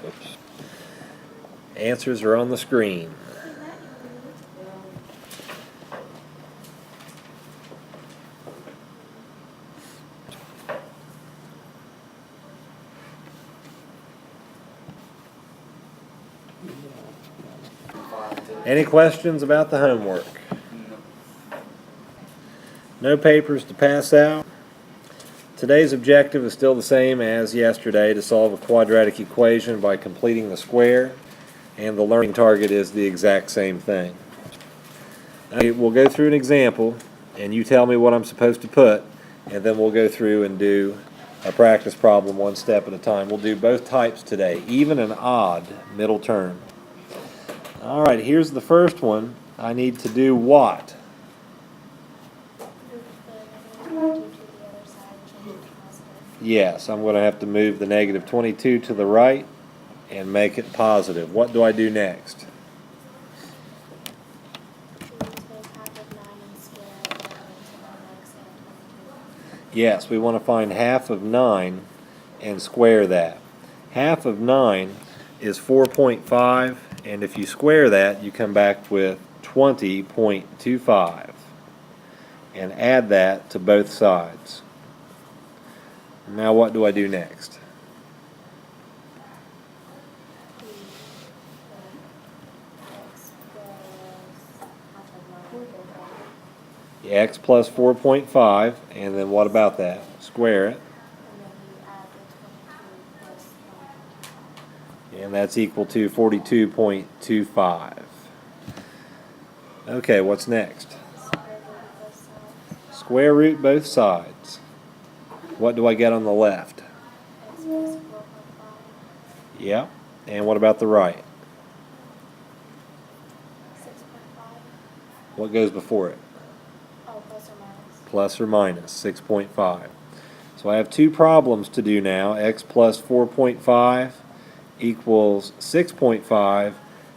Oops. Answers are on the screen. Any questions about the homework? No papers to pass out. Today's objective is still the same as yesterday, to solve a quadratic equation by completing the square, and the learning target is the exact same thing. Okay, we'll go through an example, and you tell me what I'm supposed to put, and then we'll go through and do a practice problem one step at a time. We'll do both types today, even and odd middle term. All right, here's the first one. I need to do what? Yes, I'm going to have to move the negative 22 to the right and make it positive. What do I do next? Yes, we want to find half of 9 and square that. Half of 9 is 4.5, and if you square that, you come back with 20.25. And add that to both sides. Now what do I do next? X plus 4.5, and then what about that? Square it. And that's equal to 42.25. Okay, what's next? Square root both sides. What do I get on the left? Yep. And what about the right? What goes before it? Plus or minus 6.5. So I have two problems to do now. X plus 4.5 equals 6.5,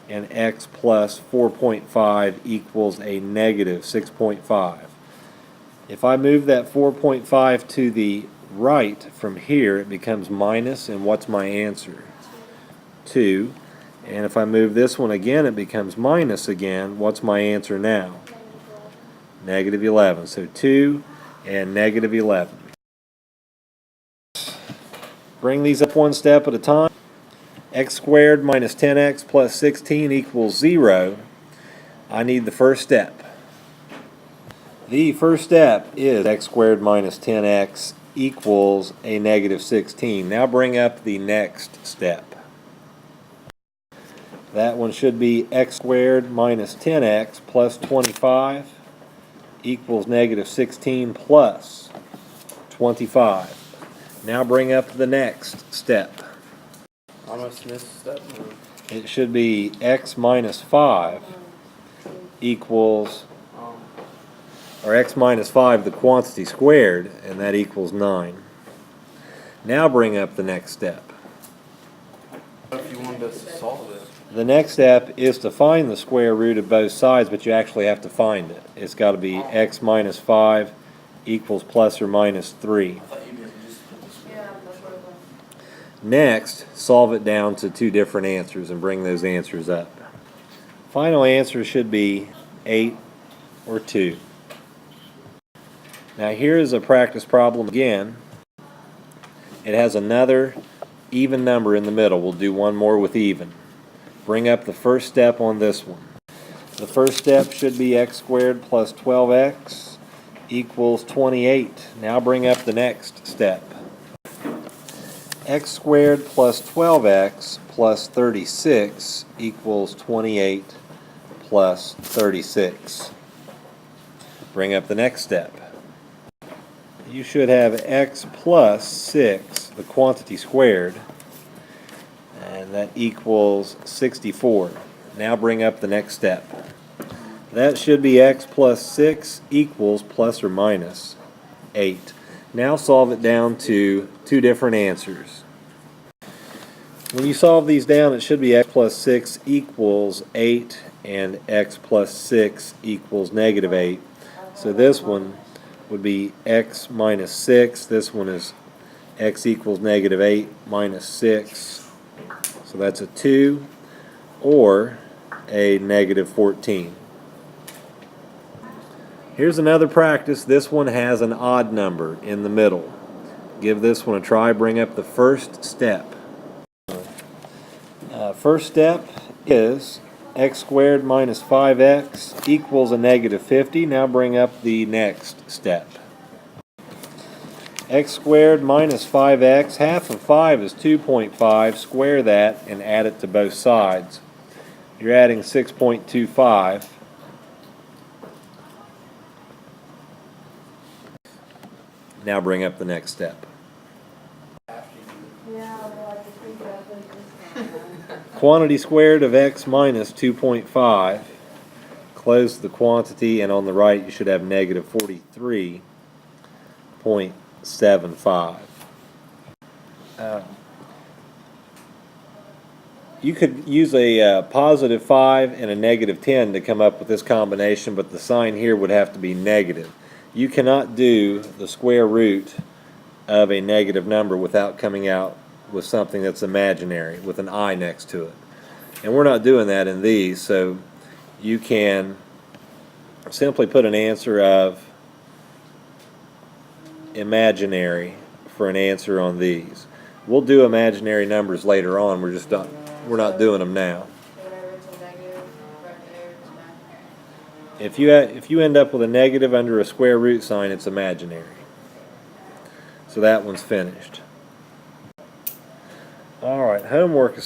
and x plus 4.5 equals a negative 6.5. If I move that 4.5 to the right from here, it becomes minus, and what's my answer? 2. And if I move this one again, it becomes minus again. What's my answer now? Negative 11. So 2 and negative 11. Bring these up one step at a time. X squared minus 10x plus 16 equals 0. I need the first step. The first step is x squared minus 10x equals a negative 16. Now bring up the next step. That one should be x squared minus 10x plus 25 equals negative 16 plus 25. Now bring up the next step. I must miss a step. It should be x minus 5 equals, or x minus 5, the quantity squared, and that equals 9. Now bring up the next step. If you wanted us to solve it. The next step is to find the square root of both sides, but you actually have to find it. It's got to be x minus 5 equals plus or minus 3. Next, solve it down to two different answers and bring those answers up. Final answer should be 8 or 2. Now here is a practice problem again. It has another even number in the middle. We'll do one more with even. Bring up the first step on this one. The first step should be x squared plus 12x equals 28. Now bring up the next step. X squared plus 12x plus 36 equals 28 plus 36. Bring up the next step. You should have x plus 6, the quantity squared, and that equals 64. Now bring up the next step. That should be x plus 6 equals plus or minus 8. Now solve it down to two different answers. When you solve these down, it should be x plus 6 equals 8 and x plus 6 equals negative 8. So this one would be x minus 6. This one is x equals -8 minus 6, so that's a 2, or a -14. Here's another practice. This one has an odd number in the middle. Give this one a try. Bring up the first step. First step is x squared minus 5x equals a -50. Now bring up the next step. X squared minus 5x, half of 5 is 2.5. Square that and add it to both sides. You're adding 6.25. Now bring up the next step. Quantity squared of x minus 2.5. Close the quantity, and on the right you should have -43.75. You could use a positive 5 and a -10 to come up with this combination, but the sign here would have to be negative. You cannot do the square root of a negative number without coming out with something that's imaginary, with an I next to it. And we're not doing that in these, so you can simply put an answer of imaginary for an answer on these. We'll do imaginary numbers later on. We're not doing them now. If you end up with a negative under a square root sign, it's imaginary. So that one's finished. All right, homework is